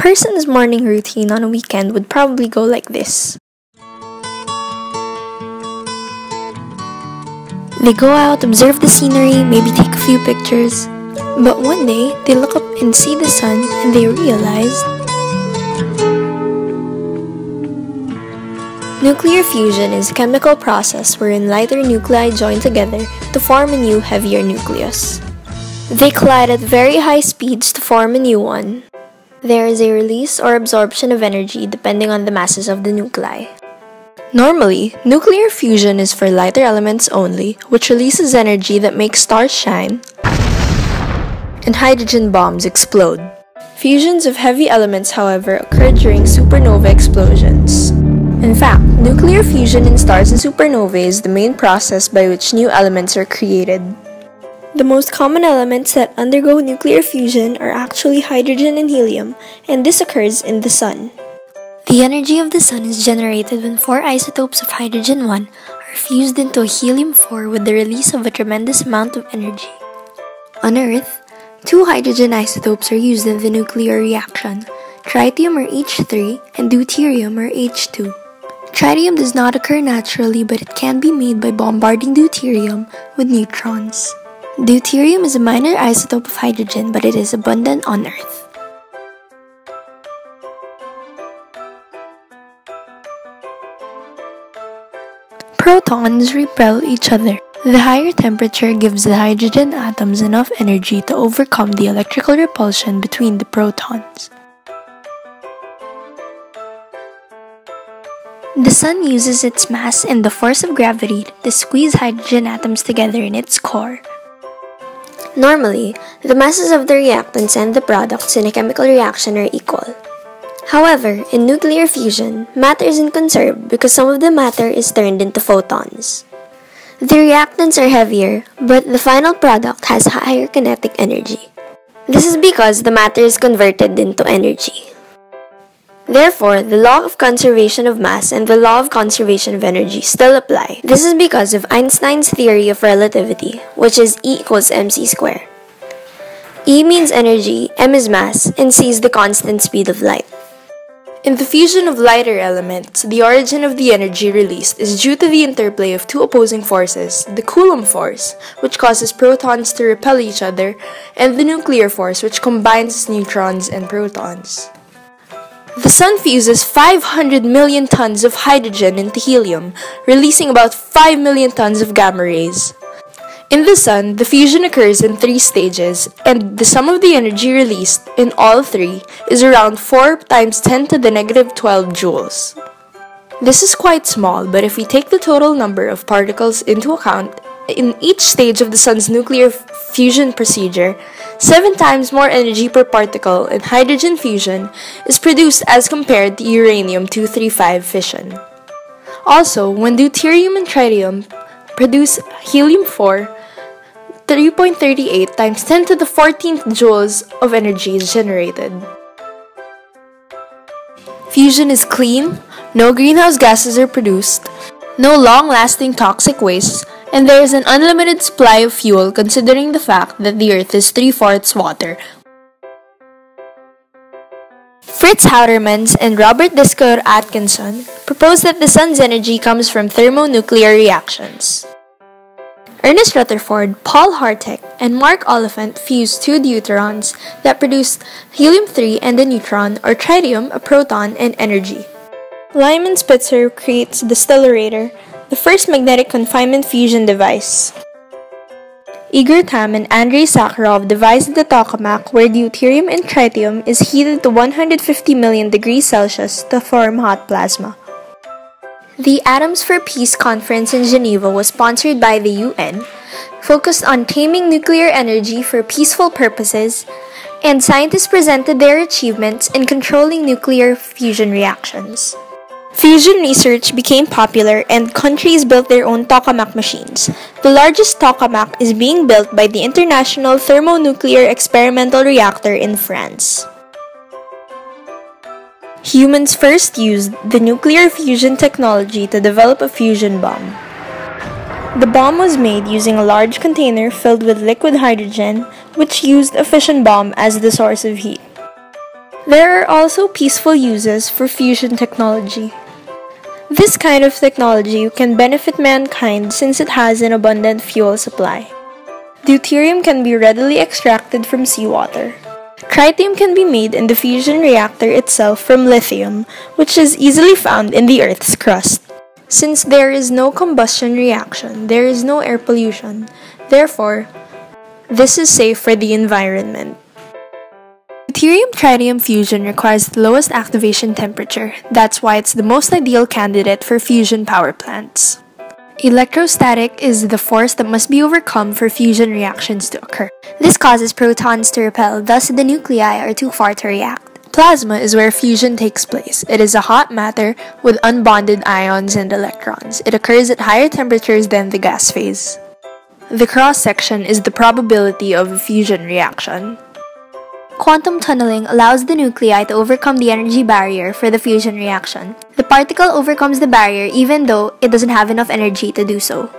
person's morning routine on a weekend would probably go like this. They go out, observe the scenery, maybe take a few pictures. But one day, they look up and see the sun and they realize nuclear fusion is a chemical process wherein lighter nuclei join together to form a new, heavier nucleus. They collide at very high speeds to form a new one. There is a release or absorption of energy depending on the masses of the nuclei. Normally, nuclear fusion is for lighter elements only, which releases energy that makes stars shine and hydrogen bombs explode. Fusions of heavy elements, however, occur during supernova explosions. In fact, nuclear fusion in stars and supernovae is the main process by which new elements are created. The most common elements that undergo nuclear fusion are actually hydrogen and helium, and this occurs in the Sun. The energy of the Sun is generated when 4 isotopes of hydrogen-1 are fused into a helium-4 with the release of a tremendous amount of energy. On Earth, 2 hydrogen isotopes are used in the nuclear reaction, tritium or H3 and deuterium or H2. Tritium does not occur naturally, but it can be made by bombarding deuterium with neutrons. Deuterium is a minor isotope of hydrogen, but it is abundant on Earth. Protons repel each other. The higher temperature gives the hydrogen atoms enough energy to overcome the electrical repulsion between the protons. The Sun uses its mass and the force of gravity to squeeze hydrogen atoms together in its core. Normally, the masses of the reactants and the products in a chemical reaction are equal. However, in nuclear fusion, matter isn't conserved because some of the matter is turned into photons. The reactants are heavier, but the final product has higher kinetic energy. This is because the matter is converted into energy. Therefore, the law of conservation of mass and the law of conservation of energy still apply. This is because of Einstein's theory of relativity, which is E equals mc squared. E means energy, m is mass, and c is the constant speed of light. In the fusion of lighter elements, the origin of the energy released is due to the interplay of 2 opposing forces, the Coulomb force, which causes protons to repel each other, and the nuclear force, which combines neutrons and protons. The Sun fuses 500 million tons of hydrogen into helium, releasing about 5 million tons of gamma rays. In the Sun, the fusion occurs in 3 stages, and the sum of the energy released in all 3 is around 4 times 10 to the negative 12 joules. This is quite small, but if we take the total number of particles into account, in each stage of the Sun's nuclear fusion procedure, 7 times more energy per particle in hydrogen fusion is produced as compared to uranium-235 fission. Also, when deuterium and tritium produce helium-4, 3.38 times 10 to the 14th joules of energy is generated. Fusion is clean, no greenhouse gases are produced, no long-lasting toxic wastes, and there is an unlimited supply of fuel considering the fact that the Earth is 3/4 water. Fritz Hautermans and Robert Disco Atkinson proposed that the Sun's energy comes from thermonuclear reactions. Ernest Rutherford, Paul Hartek, and Mark Oliphant fused 2 deuterons that produced helium-3 and a neutron, or tritium, a proton, and energy. Lyman Spitzer creates the stellarator, the first magnetic confinement fusion device. Igor Tamm and Andrei Sakharov devised the tokamak where deuterium and tritium is heated to 150 million degrees Celsius to form hot plasma. The Atoms for Peace conference in Geneva was sponsored by the UN, focused on taming nuclear energy for peaceful purposes, and scientists presented their achievements in controlling nuclear fusion reactions. Fusion research became popular and countries built their own tokamak machines. The largest tokamak is being built by the International Thermonuclear Experimental Reactor in France. Humans first used the nuclear fusion technology to develop a fusion bomb. The bomb was made using a large container filled with liquid hydrogen, which used a fission bomb as the source of heat. There are also peaceful uses for fusion technology. This kind of technology can benefit mankind since it has an abundant fuel supply. Deuterium can be readily extracted from seawater. Tritium can be made in the fusion reactor itself from lithium, which is easily found in the Earth's crust. Since there is no combustion reaction, there is no air pollution. Therefore, this is safe for the environment. Deuterium-tritium fusion requires the lowest activation temperature. That's why it's the most ideal candidate for fusion power plants. Electrostatic is the force that must be overcome for fusion reactions to occur. This causes protons to repel, thus the nuclei are too far to react. Plasma is where fusion takes place. It is a hot matter with unbonded ions and electrons. It occurs at higher temperatures than the gas phase. The cross-section is the probability of a fusion reaction. Quantum tunneling allows the nuclei to overcome the energy barrier for the fusion reaction. The particle overcomes the barrier even though it doesn't have enough energy to do so.